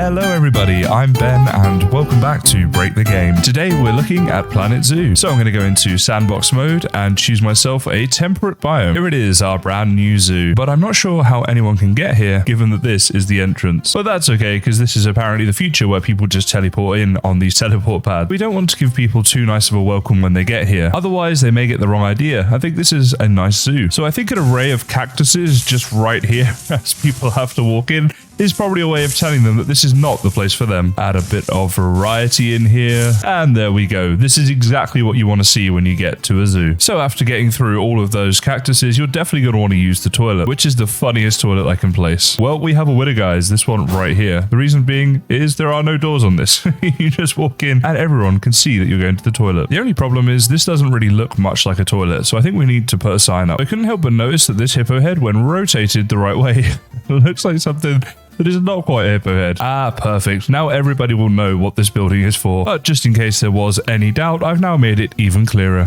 Hello everybody, I'm Ben and welcome back to Break the Game. Today we're looking at Planet Zoo. So I'm going to go into sandbox mode and choose myself a temperate biome. Here it is, our brand new zoo. But I'm not sure how anyone can get here given that this is the entrance. But that's okay because this is apparently the future where people just teleport in on these teleport pads. We don't want to give people too nice of a welcome when they get here. Otherwise they may get the wrong idea. I think this is a nice zoo. So I think an array of cactuses just right here as people have to walk in is probably a way of telling them that this is not the place for them. Add a bit of variety in here, and there we go. This is exactly what you want to see when you get to a zoo. So after getting through all of those cactuses, you're definitely going to want to use the toilet, which is the funniest toilet I can place. Well, we have a winner, guys. This one right here. The reason being is there are no doors on this. You just walk in and everyone can see that you're going to the toilet. The only problem is this doesn't really look much like a toilet, so I think we need to put a sign up. I couldn't help but notice that this hippo head, when rotated the right way, looks like something that is not quite a hippo head. Ah, perfect. Now everybody will know what this building is for. But just in case there was any doubt, I've now made it even clearer.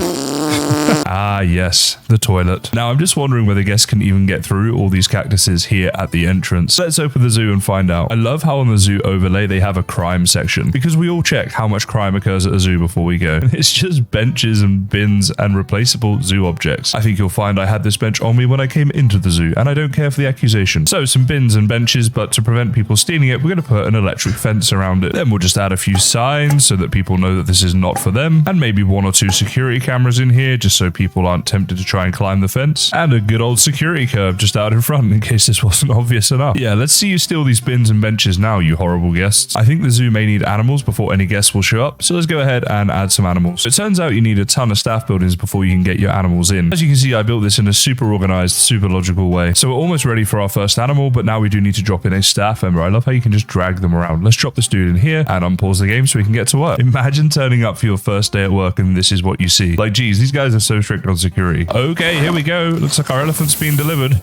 Ah, yes, the toilet. Now I'm just wondering whether guests can even get through all these cactuses here at the entrance. Let's open the zoo and find out. I love how on the zoo overlay they have a crime section, because we all check how much crime occurs at a zoo before we go. It's just benches and bins and replaceable zoo objects. I think you'll find I had this bench on me when I came into the zoo, and I don't care for the accusation. So some bins and benches, but to prevent people stealing it, we're going to put an electric fence around it. Then we'll just add a few signs so that people know that this is not for them, and maybe 1 or 2 security cameras in here just so people aren't tempted to try and climb the fence, and a good old security curb just out in front in case this wasn't obvious enough. Yeah, let's see you steal these bins and benches now, you horrible guests. I think the zoo may need animals before any guests will show up, so let's go ahead and add some animals. It turns out you need a ton of staff buildings before you can get your animals in. As you can see, I built this in a super organized, super logical way. So we're almost ready for our first animal, but now we do need to drop in a staff member. I love how you can just drag them around. Let's drop this dude in here and unpause the game so we can get to work. Imagine turning up for your first day at work and this is what you see. Like, geez, these guys are so strict on security. Okay, here we go. Looks like our elephant's being delivered.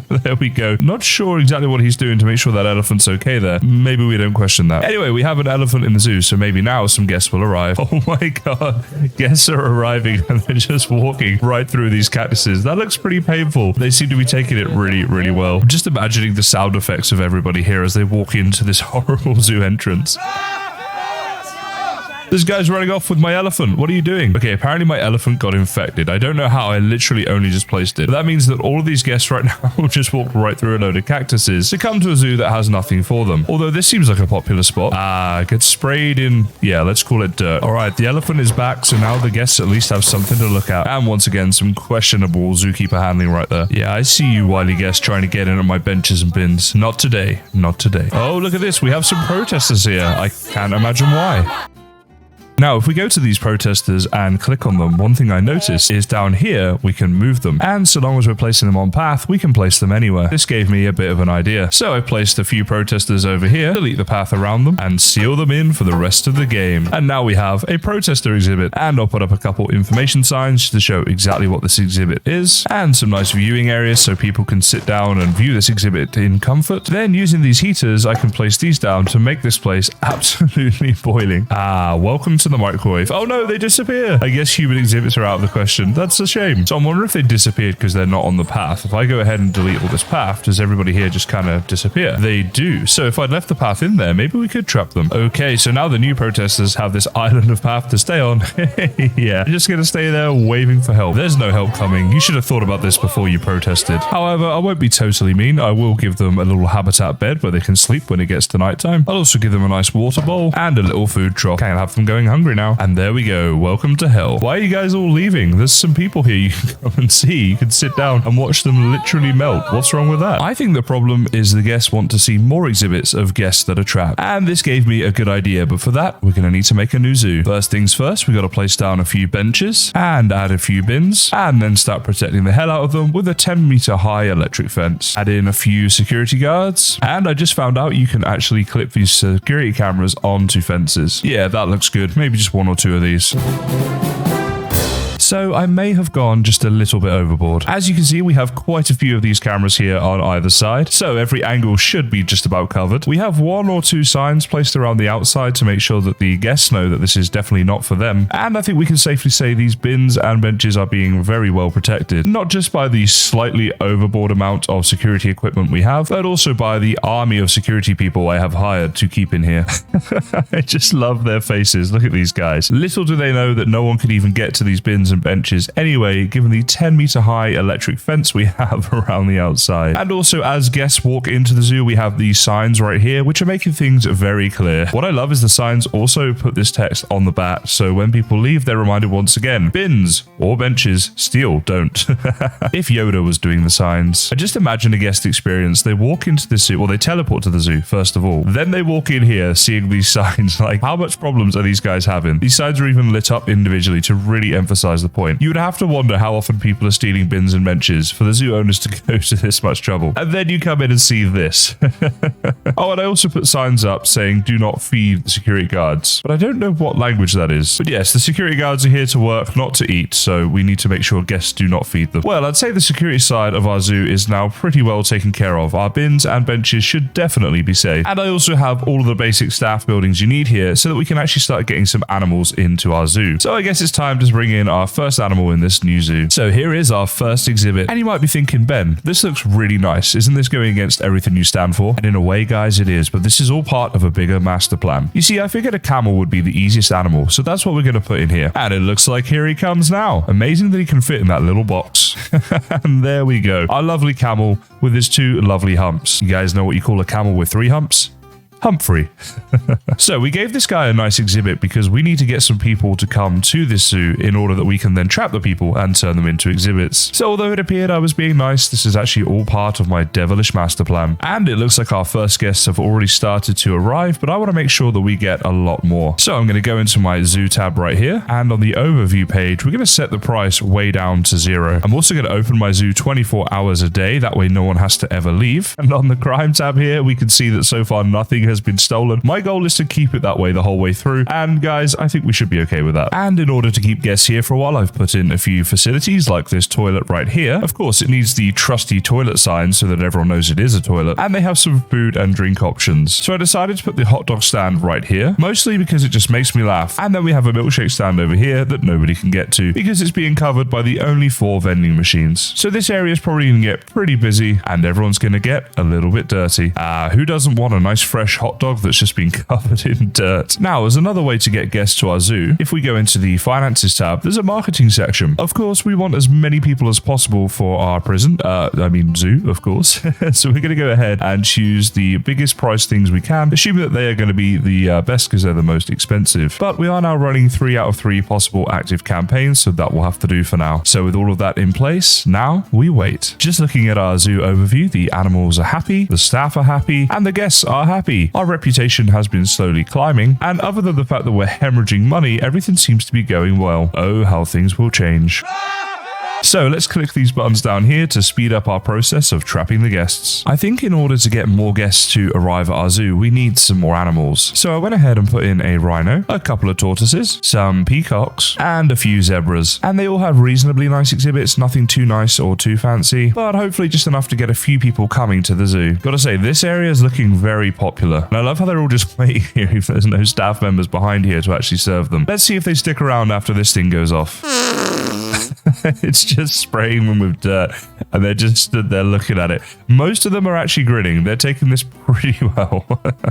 There we go. Not sure exactly what he's doing to make sure that elephant's okay there. Maybe we don't question that. Anyway, we have an elephant in the zoo, so maybe now some guests will arrive. Oh my god. Guests are arriving and they're just walking right through these cactuses. That looks pretty painful. They seem to be taking it really, really well. I'm just imagining the sound effects of everybody here as they walk into this horrible zoo entrance. This guy's running off with my elephant. What are you doing? Okay, apparently my elephant got infected. I don't know how. I literally only just placed it. But that means that all of these guests right now will just walk right through a load of cactuses to come to a zoo that has nothing for them. Although this seems like a popular spot. Ah, gets sprayed in, yeah, let's call it dirt. All right, the elephant is back, so now the guests at least have something to look at. And once again, some questionable zookeeper handling right there. Yeah, I see you wily guests trying to get in on my benches and bins. Not today. Not today. Oh, look at this. We have some protesters here. I can't imagine why. Now, if we go to these protesters and click on them, one thing I noticed is down here, we can move them. And so long as we're placing them on path, we can place them anywhere. This gave me a bit of an idea. So I placed a few protesters over here, delete the path around them, and seal them in for the rest of the game. And now we have a protester exhibit. And I'll put up a couple information signs to show exactly what this exhibit is, and some nice viewing areas so people can sit down and view this exhibit in comfort. Then using these heaters, I can place these down to make this place absolutely boiling. Ah, welcome to the microwave. Oh no, they disappear. I guess human exhibits are out of the question. That's a shame. So I'm wondering if they disappeared because they're not on the path. If I go ahead and delete all this path, does everybody here just kind of disappear? They do. So if I'd left the path in there, maybe we could trap them. Okay, so now the new protesters have this island of path to stay on. Yeah, you're just gonna stay there waving for help. There's no help coming. You should have thought about this before you protested. However, I won't be totally mean. I will give them a little habitat bed where they can sleep when it gets to nighttime. I'll also give them a nice water bowl and a little food trough. Can't have them going hungry now. And there we go. Welcome to hell. Why are you guys all leaving? There's some people here you can come and see. You can sit down and watch them literally melt. What's wrong with that? I think the problem is the guests want to see more exhibits of guests that are trapped. And this gave me a good idea, but for that, we're going to need to make a new zoo. First things first, we got to place down a few benches and add a few bins and then start protecting the hell out of them with a 10-meter high electric fence. Add in a few security guards. And I just found out you can actually clip these security cameras onto fences. Yeah, that looks good. Maybe just 1 or 2 of these. So I may have gone just a little bit overboard. As you can see, we have quite a few of these cameras here on either side, so every angle should be just about covered. We have 1 or 2 signs placed around the outside to make sure that the guests know that this is definitely not for them. And I think we can safely say these bins and benches are being very well protected, not just by the slightly overboard amount of security equipment we have, but also by the army of security people I have hired to keep in here. I just love their faces. Look at these guys. Little do they know that no one could even get to these bins and benches anyway, given the 10-meter high electric fence we have around the outside. And also, as guests walk into the zoo, we have these signs right here, which are making things very clear. What I love is the signs also put this text on the back, so when people leave, they're reminded once again, bins or benches, steal, don't. If Yoda was doing the signs. I just imagine a guest experience. They walk into the zoo, well, they teleport to the zoo, first of all. Then they walk in here seeing these signs, like, how much problems are these guys having? These signs are even lit up individually to really emphasize the point. You would have to wonder how often people are stealing bins and benches for the zoo owners to go to this much trouble. And then you come in and see this. Oh, and I also put signs up saying, do not feed the security guards. But I don't know what language that is. But yes, the security guards are here to work, not to eat, so we need to make sure guests do not feed them. Well, I'd say the security side of our zoo is now pretty well taken care of. Our bins and benches should definitely be safe. And I also have all of the basic staff buildings you need here so that we can actually start getting some animals into our zoo. So I guess it's time to bring in our first animal in this new zoo. So here is our first exhibit. And you might be thinking, Ben, this looks really nice. Isn't this going against everything you stand for? And in a way, guys, it is. But this is all part of a bigger master plan. You see, I figured a camel would be the easiest animal, so that's what we're going to put in here. And it looks like here he comes now. Amazing that he can fit in that little box. And there we go. Our lovely camel with his 2 lovely humps. You guys know what you call a camel with 3 humps? Humphrey. So we gave this guy a nice exhibit because we need to get some people to come to this zoo in order that we can then trap the people and turn them into exhibits. So although it appeared I was being nice, this is actually all part of my devilish master plan. And it looks like our first guests have already started to arrive, but I want to make sure that we get a lot more. So I'm going to go into my zoo tab right here, and on the overview page, we're going to set the price way down to 0. I'm also going to open my zoo 24 hours a day, that way no one has to ever leave. And on the crime tab here, we can see that so far nothing has been stolen. My goal is to keep it that way the whole way through, and guys, I think we should be okay with that. And in order to keep guests here for a while, I've put in a few facilities like this toilet right here. Of course, it needs the trusty toilet sign so that everyone knows it is a toilet, and they have some food and drink options. So I decided to put the hot dog stand right here, mostly because it just makes me laugh. And then we have a milkshake stand over here that nobody can get to because it's being covered by the only 4 vending machines. So this area is probably going to get pretty busy, and everyone's going to get a little bit dirty. Who doesn't want a nice fresh hot dog that's just been covered in dirt? Now, as another way to get guests to our zoo, if we go into the finances tab, there's a marketing section. Of course, we want as many people as possible for our prison, zoo, of course. So we're going to go ahead and choose the biggest price things we can, assuming that they are going to be the best because they're the most expensive. But we are now running 3 out of 3 possible active campaigns, so that will have to do for now. So with all of that in place, now we wait. Just looking at our zoo overview, the animals are happy, the staff are happy, and the guests are happy. Our reputation has been slowly climbing, and other than the fact that we're hemorrhaging money, everything seems to be going well. Oh, how things will change. So let's click these buttons down here to speed up our process of trapping the guests. I think in order to get more guests to arrive at our zoo, we need some more animals. So I went ahead and put in a rhino, a couple of tortoises, some peacocks, and a few zebras. And they all have reasonably nice exhibits, nothing too nice or too fancy, but hopefully just enough to get a few people coming to the zoo. Gotta say, this area is looking very popular. And I love how they're all just waiting here if there's no staff members behind here to actually serve them. Let's see if they stick around after this thing goes off. It's just spraying them with dirt, and they're just stood there looking at it. Most of them are actually grinning. They're taking this pretty well.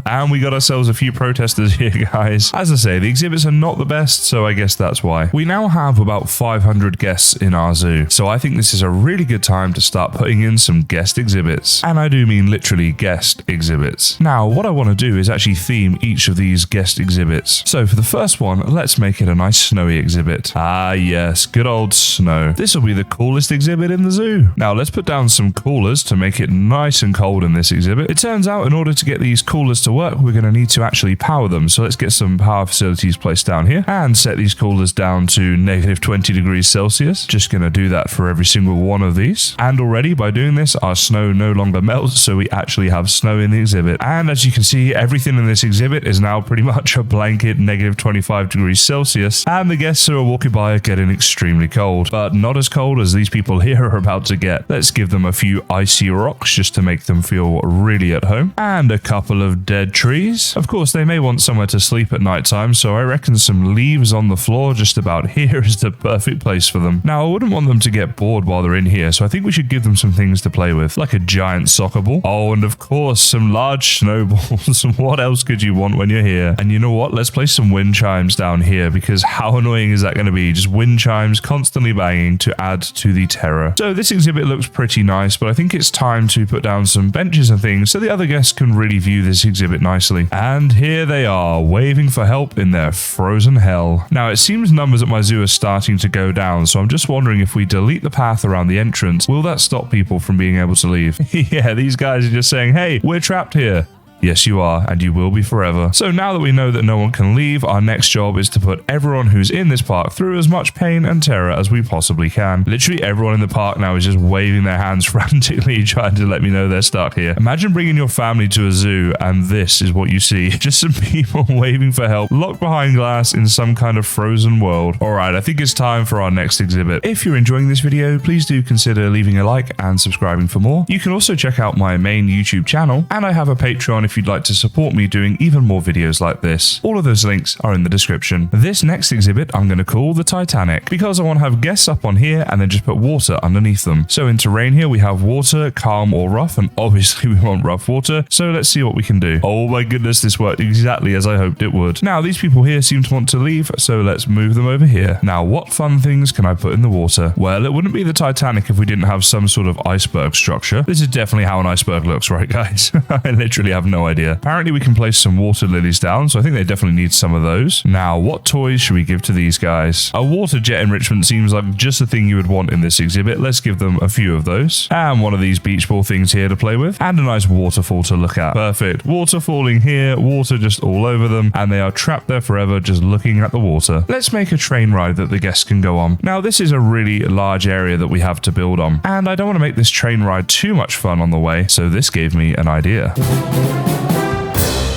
And we got ourselves a few protesters here, guys. As I say, the exhibits are not the best, so I guess that's why. We now have about 500 guests in our zoo, so I think this is a really good time to start putting in some guest exhibits. And I do mean literally guest exhibits. Now, what I want to do is actually theme each of these guest exhibits. So for the first one, let's make it a nice snowy exhibit. Ah yes, good old snow. This will be the coolest exhibit in the zoo. Now let's put down some coolers to make it nice and cold in this exhibit. It turns out in order to get these coolers to work, we're going to need to actually power them. So let's get some power facilities placed down here and set these coolers down to -20 degrees Celsius. Just going to do that for every single one of these. And already by doing this, our snow no longer melts, so we actually have snow in the exhibit. And as you can see, everything in this exhibit is now pretty much a blanket -25 degrees Celsius, and the guests who are walking by are getting extremely cold, but not as cold as these people here are about to get. Let's give them a few icy rocks just to make them feel really at home, and a couple of dead trees. Of course, they may want somewhere to sleep at night time, so I reckon some leaves on the floor just about here is the perfect place for them. Now, I wouldn't want them to get bored while they're in here, so I think we should give them some things to play with, like a giant soccer ball. Oh, and of course, some large snowballs. What else could you want when you're here? And you know what? Let's place some wind chimes down here, because how annoying is that going to be? Just wind chimes constantly banging to add to the terror. So this exhibit looks pretty nice, but I think it's time to put down some benches and things so the other guests can really view this exhibit nicely. And here they are, waving for help in their frozen hell. Now, it seems numbers at my zoo are starting to go down, so I'm just wondering if we delete the path around the entrance, will that stop people from being able to leave? Yeah, these guys are just saying, hey, we're trapped here. Yes, you are, and you will be forever. So now that we know that no one can leave, our next job is to put everyone who's in this park through as much pain and terror as we possibly can. Literally everyone in the park now is just waving their hands frantically, trying to let me know they're stuck here. Imagine bringing your family to a zoo, and this is what you see. Just some people waving for help, locked behind glass in some kind of frozen world. Alright, I think it's time for our next exhibit. If you're enjoying this video, please do consider leaving a like and subscribing for more. You can also check out my main YouTube channel, and I have a Patreon if you'd like to support me doing even more videos like this. All of those links are in the description. This next exhibit I'm going to call the Titanic, because I want to have guests up on here and then just put water underneath them. So in terrain here we have water, calm or rough, and obviously we want rough water, so let's see what we can do. Oh my goodness, this worked exactly as I hoped it would. Now these people here seem to want to leave, so let's move them over here. Now what fun things can I put in the water? Well, it wouldn't be the Titanic if we didn't have some sort of iceberg structure. This is definitely how an iceberg looks, right guys? I literally have no idea. Apparently we can place some water lilies down, so I think they definitely need some of those. Now, what toys should we give to these guys? A water jet enrichment seems like just the thing you would want in this exhibit. Let's give them a few of those. And one of these beach ball things here to play with. And a nice waterfall to look at. Perfect. Water falling here, water just all over them, and they are trapped there forever just looking at the water. Let's make a train ride that the guests can go on. Now, this is a really large area that we have to build on, and I don't want to make this train ride too much fun on the way, so this gave me an idea.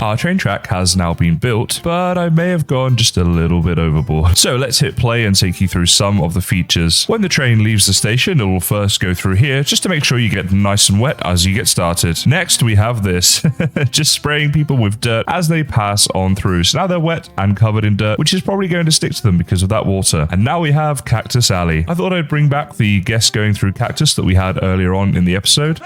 Our train track has now been built, but I may have gone just a little bit overboard. So let's hit play and take you through some of the features. When the train leaves the station, it will first go through here, just to make sure you get nice and wet as you get started. Next, we have this, just spraying people with dirt as they pass on through. So now they're wet and covered in dirt, which is probably going to stick to them because of that water. And now we have Cactus Alley. I thought I'd bring back the guests going through cactus that we had earlier on in the episode.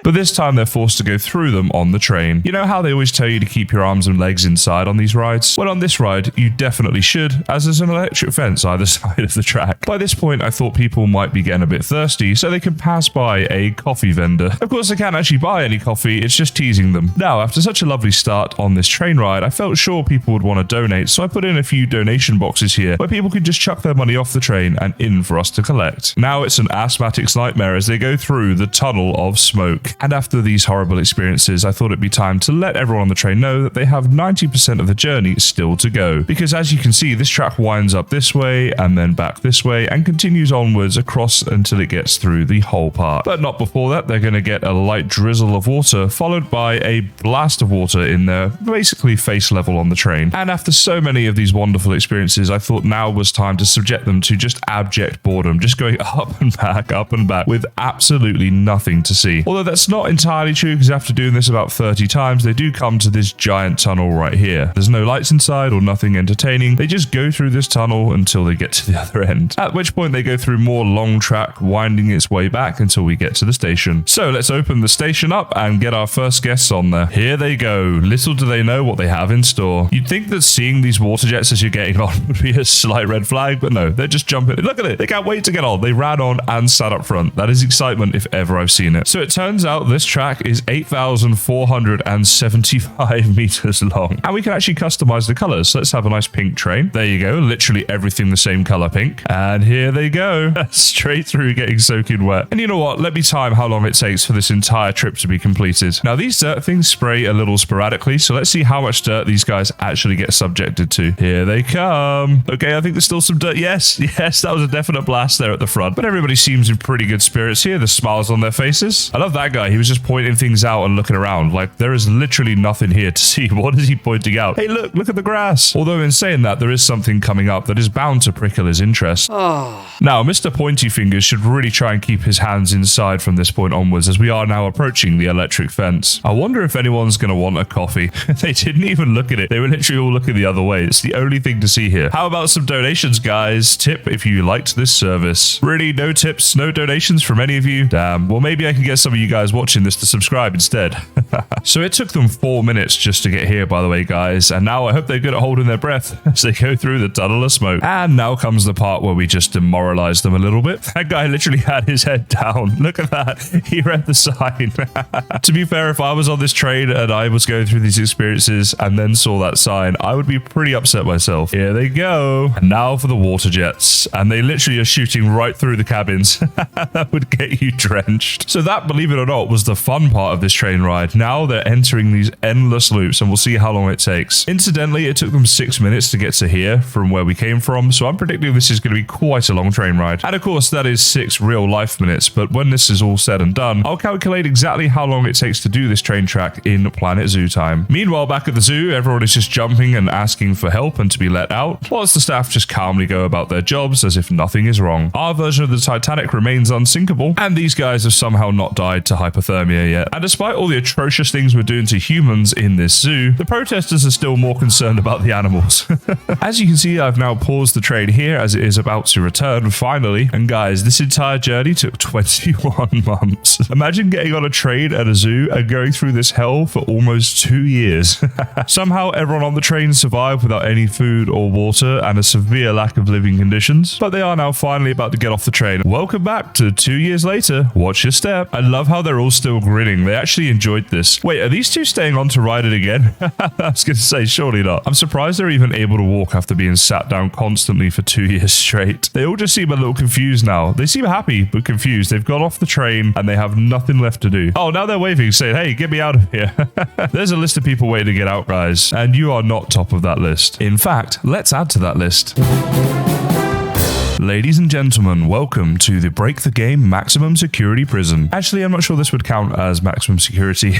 But this time they're forced to go through them on the train. You know how they always tell you to keep your arms and legs inside on these rides? Well, on this ride, you definitely should, as there's an electric fence either side of the track. By this point, I thought people might be getting a bit thirsty, so they can pass by a coffee vendor. Of course, they can't actually buy any coffee, it's just teasing them. Now, after such a lovely start on this train ride, I felt sure people would want to donate, so I put in a few donation boxes here, where people could just chuck their money off the train and in for us to collect. Now it's an asthmatic's nightmare as they go through the tunnel of smoke. And after these horrible experiences, I thought it'd be time to let everyone on the train know that they have 90% of the journey still to go. Because as you can see, this track winds up this way and then back this way and continues onwards across until it gets through the whole part. But not before that, they're going to get a light drizzle of water followed by a blast of water in their basically face level on the train. And after so many of these wonderful experiences, I thought now was time to subject them to just abject boredom, just going up and back with absolutely nothing to see. Although that's not entirely true, because after doing this about 30 times, they do come to this giant tunnel right here. There's no lights inside or nothing entertaining. They just go through this tunnel until they get to the other end, at which point they go through more long track, winding its way back until we get to the station. So let's open the station up and get our first guests on there. Here they go. Little do they know what they have in store. You'd think that seeing these water jets as you're getting on would be a slight red flag, but no, they're just jumping. Look at it. They can't wait to get on. They ran on and sat up front. That is excitement if ever I've seen it. So it turns out out, this track is 8,475 meters long. And we can actually customize the colors. So let's have a nice pink train. There you go. Literally everything the same color pink. And here they go. Straight through getting soaking wet. And you know what? Let me time how long it takes for this entire trip to be completed. Now, these dirt things spray a little sporadically. So let's see how much dirt these guys actually get subjected to. Here they come. Okay, I think there's still some dirt. Yes, that was a definite blast there at the front. But everybody seems in pretty good spirits here. The smiles on their faces. I love that guy. He was just pointing things out and looking around. Like, there is literally nothing here to see. What is he pointing out? Hey, look at the grass. Although in saying that, there is something coming up that is bound to prickle his interest. Now, Mr. Pointy Fingers should really try and keep his hands inside from this point onwards, as we are now approaching the electric fence. I wonder if anyone's going to want a coffee. They didn't even look at it. They were literally all looking the other way. It's the only thing to see here. How about some donations, guys? Tip if you liked this service. Really, no tips, no donations from any of you? Damn. Well, maybe I can get some of you guys watching this to subscribe instead. So it took them 4 minutes just to get here, by the way, guys. And now I hope they're good at holding their breath as they go through the tunnel of smoke. And now comes the part where we just demoralize them a little bit. That guy literally had his head down. Look at that. He read the sign. To be fair, if I was on this train and I was going through these experiences and then saw that sign, I would be pretty upset myself. Here they go. And now for the water jets. And they literally are shooting right through the cabins. That would get you drenched. So that, believe it or not, was the fun part of this train ride. Now they're entering these endless loops and we'll see how long it takes. Incidentally, it took them 6 minutes to get to here from where we came from. So I'm predicting this is going to be quite a long train ride. And of course, that is 6 real life minutes. But when this is all said and done, I'll calculate exactly how long it takes to do this train track in Planet Zoo time. Meanwhile, back at the zoo, everyone is just jumping and asking for help and to be let out, whilst the staff just calmly go about their jobs as if nothing is wrong. Our version of the Titanic remains unsinkable, and these guys have somehow not died to hypothermia yet. And despite all the atrocious things we're doing to humans in this zoo, the protesters are still more concerned about the animals. As you can see, I've now paused the train here as it is about to return finally. And guys, this entire journey took 21 months. Imagine getting on a train at a zoo and going through this hell for almost 2 years. Somehow everyone on the train survived without any food or water and a severe lack of living conditions, but they are now finally about to get off the train. Welcome back to 2 years later. Watch your step. I love how they're all still grinning. They actually enjoyed this. Wait, are these two staying on to ride it again? I was going to say, surely not. I'm surprised they're even able to walk after being sat down constantly for 2 years straight. They all just seem a little confused now. They seem happy, but confused. They've got off the train and they have nothing left to do. Oh, now they're waving, saying, hey, get me out of here. There's a list of people waiting to get out, guys, and you are not top of that list. In fact, let's add to that list. Ladies and gentlemen, welcome to the Break the Game Maximum Security Prison. Actually, I'm not sure this would count as maximum security,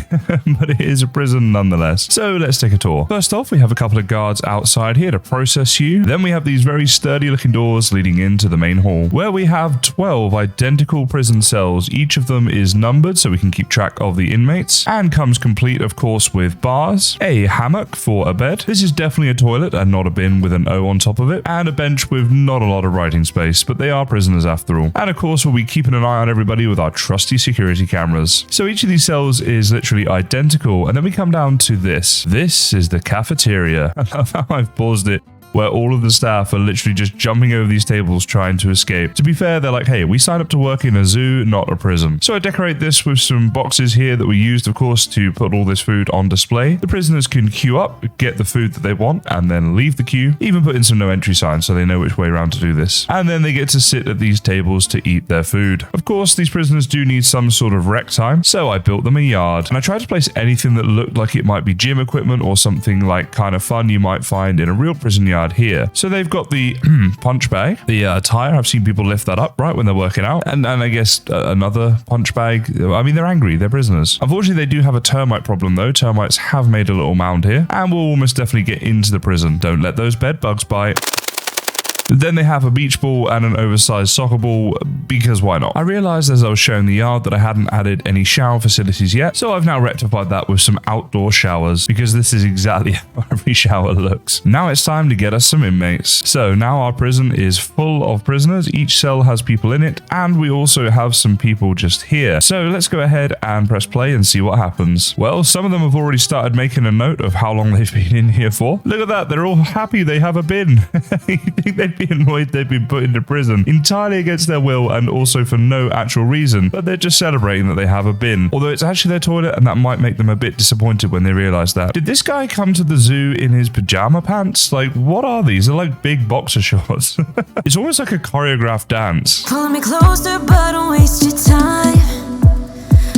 but it is a prison nonetheless. So let's take a tour. First off, we have a couple of guards outside here to process you. Then we have these very sturdy looking doors leading into the main hall, where we have 12 identical prison cells. Each of them is numbered so we can keep track of the inmates, and comes complete, of course, with bars, a hammock for a bed. This is definitely a toilet and not a bin with an O on top of it, and a bench with not a lot of writing space, but they are prisoners after all. And of course, we'll be keeping an eye on everybody with our trusty security cameras. So each of these cells is literally identical, and then we come down to this. This is the cafeteria. I love how I've paused it, where all of the staff are literally just jumping over these tables trying to escape. To be fair, they're like, hey, we signed up to work in a zoo, not a prison. So I decorate this with some boxes here that we used, of course, to put all this food on display. The prisoners can queue up, get the food that they want, and then leave the queue. Even put in some no entry signs so they know which way around to do this. And then they get to sit at these tables to eat their food. Of course, these prisoners do need some sort of rec time, so I built them a yard. And I tried to place anything that looked like it might be gym equipment or something like kind of fun you might find in a real prison yard here. So they've got the punch bag, the tire. I've seen people lift that up right when they're working out, and I guess another punch bag. I mean, they're angry, they're prisoners. Unfortunately, they do have a termite problem though. Termites have made a little mound here and will almost definitely get into the prison. Don't let those bed bugs bite. Then they have a beach ball and an oversized soccer ball, because why not? I realized as I was showing the yard that I hadn't added any shower facilities yet, so I've now rectified that with some outdoor showers, because this is exactly how every shower looks. Now it's time to get us some inmates. So now our prison is full of prisoners, each cell has people in it, and we also have some people just here. So let's go ahead and press play and see what happens. Well, some of them have already started making a note of how long they've been in here for. Look at that, they're all happy they have a bin. You think they'd might be annoyed they've been put into prison entirely against their will and also for no actual reason, but they're just celebrating that they have a bin. Although it's actually their toilet, and that might make them a bit disappointed when they realize that. Did this guy come to the zoo in his pajama pants? Like, what are these? They're like big boxer shorts. It's almost like a choreographed dance. Pull me closer, but don't waste your time.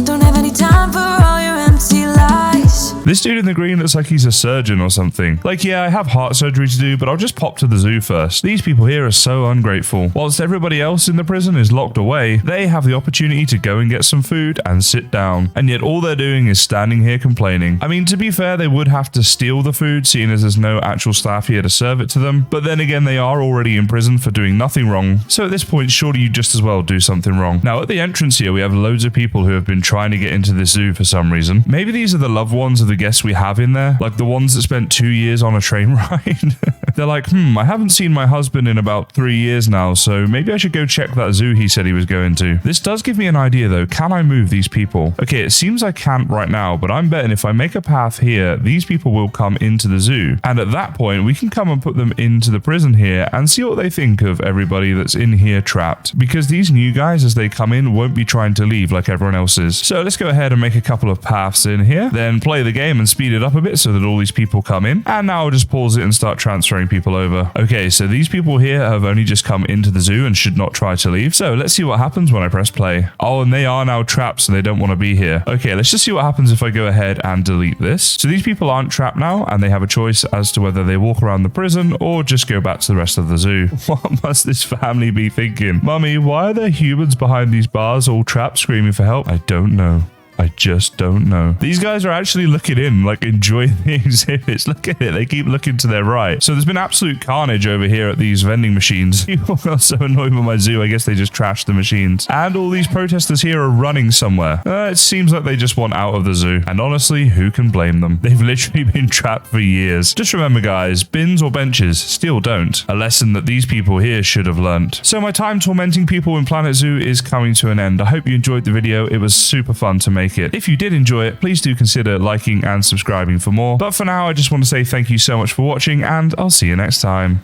Don't have any time for all your empty lies. This dude in the green looks like he's a surgeon or something. Like, yeah, I have heart surgery to do, but I'll just pop to the zoo first. These people here are so ungrateful. Whilst everybody else in the prison is locked away, they have the opportunity to go and get some food and sit down. And yet all they're doing is standing here complaining. I mean, to be fair, they would have to steal the food, seeing as there's no actual staff here to serve it to them. But then again, they are already in prison for doing nothing wrong. So at this point, surely you just as well do something wrong. Now, at the entrance here, we have loads of people who have been trying to get into this zoo for some reason. Maybe these are the loved ones of the guests we have in there, like the ones that spent 2 years on a train ride. They're like, I haven't seen my husband in about 3 years now, so maybe I should go check that zoo he said he was going to. This does give me an idea though. Can I move these people? Okay, it seems I can't right now, but I'm betting if I make a path here, these people will come into the zoo. And at that point, we can come and put them into the prison here and see what they think of everybody that's in here trapped. Because these new guys, as they come in, won't be trying to leave like everyone else is. So let's go ahead and make a couple of paths in here, then play the game and speed it up a bit so that all these people come in. And now I'll just pause it and start transferring people over. Okay, so these people here have only just come into the zoo and should not try to leave. So let's see what happens when I press play. Oh, and they are now trapped, so they don't want to be here. Okay, let's just see what happens if I go ahead and delete this. So these people aren't trapped now, and they have a choice as to whether they walk around the prison or just go back to the rest of the zoo. What must this family be thinking? Mummy, why are there humans behind these bars all trapped screaming for help? I don't know. I just don't know. These guys are actually looking in, like enjoying the exhibits. Look at it. They keep looking to their right. So there's been absolute carnage over here at these vending machines. People got so annoyed with my zoo. I guess they just trashed the machines. And all these protesters here are running somewhere. It seems like they just want out of the zoo. And honestly, who can blame them? They've literally been trapped for years. Just remember, guys, bins or benches still don't. A lesson that these people here should have learnt. So my time tormenting people in Planet Zoo is coming to an end. I hope you enjoyed the video. It was super fun to make it. If you did enjoy it, please do consider liking and subscribing for more. But for now, I just want to say thank you so much for watching, and I'll see you next time.